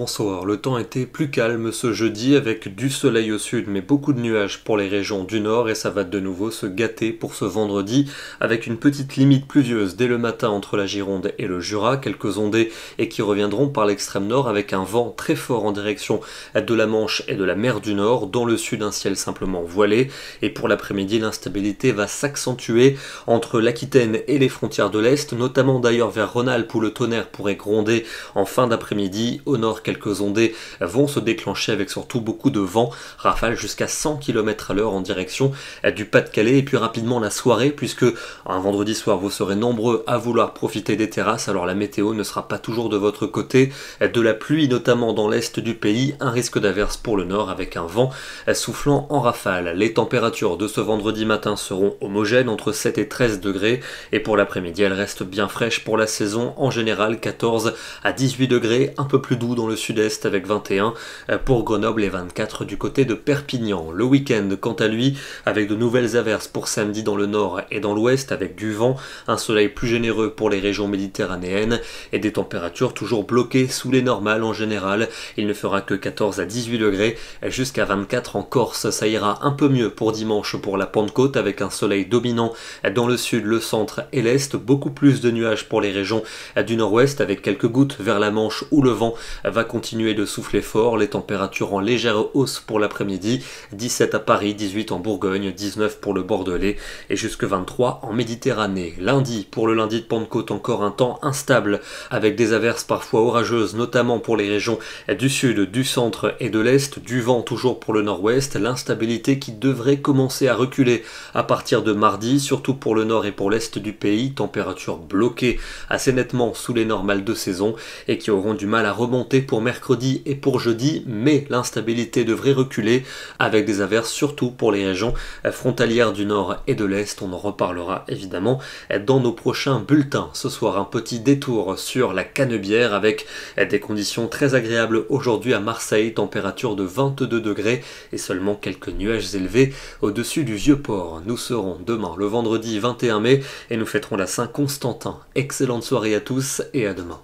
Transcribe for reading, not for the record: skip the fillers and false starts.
bonsoir. Le temps était plus calme ce jeudi avec du soleil au sud mais beaucoup de nuages pour les régions du nord et ça va de nouveau se gâter pour ce vendredi avec une petite limite pluvieuse dès le matin entre la Gironde et le Jura, quelques ondées et qui reviendront par l'extrême nord avec un vent très fort en direction de la Manche et de la mer du Nord, dans le sud un ciel simplement voilé et pour l'après-midi l'instabilité va s'accentuer entre l'Aquitaine et les frontières de l'Est, notamment d'ailleurs vers Rhône-Alpes où le tonnerre pourrait gronder en fin d'après-midi. Au nord, quelques ondées vont se déclencher avec surtout beaucoup de vent, rafales jusqu'à 100 km/h en direction du Pas-de-Calais. Et puis rapidement la soirée, puisque un vendredi soir vous serez nombreux à vouloir profiter des terrasses, alors la météo ne sera pas toujours de votre côté. De la pluie notamment dans l'est du pays, un risque d'averse pour le nord avec un vent soufflant en rafale. Les températures de ce vendredi matin seront homogènes entre 7 et 13 degrés et pour l'après-midi elles restent bien fraîches pour la saison, en général 14 à 18 degrés, un peu plus doux dans le sud-est avec 21 pour Grenoble et 24 du côté de Perpignan. Le week-end quant à lui avec de nouvelles averses pour samedi dans le nord et dans l'ouest avec du vent, un soleil plus généreux pour les régions méditerranéennes et des températures toujours bloquées sous les normales en général. Il ne fera que 14 à 18 degrés jusqu'à 24 en Corse. Ça ira un peu mieux pour dimanche pour la Pentecôte avec un soleil dominant dans le sud, le centre et l'est, beaucoup plus de nuages pour les régions du nord-ouest avec quelques gouttes vers la Manche où le vent va continuer de souffler fort. Les températures en légère hausse pour l'après-midi, 17 à Paris, 18 en Bourgogne, 19 pour le Bordelais et jusque 23 en Méditerranée. Lundi, pour le lundi de Pentecôte, encore un temps instable avec des averses parfois orageuses, notamment pour les régions du sud, du centre et de l'est, du vent toujours pour le nord-ouest, l'instabilité qui devrait commencer à reculer à partir de mardi, surtout pour le nord et pour l'est du pays, températures bloquées assez nettement sous les normales de saison et qui auront du mal à remonter pour mercredi et pour jeudi, mais l'instabilité devrait reculer avec des averses surtout pour les régions frontalières du nord et de l'est. On en reparlera évidemment dans nos prochains bulletins. Ce soir, un petit détour sur la Canebière avec des conditions très agréables aujourd'hui à Marseille, température de 22 degrés et seulement quelques nuages élevés au-dessus du Vieux-Port. Nous serons demain le vendredi 21 mai et nous fêterons la Saint-Constantin. Excellente soirée à tous et à demain.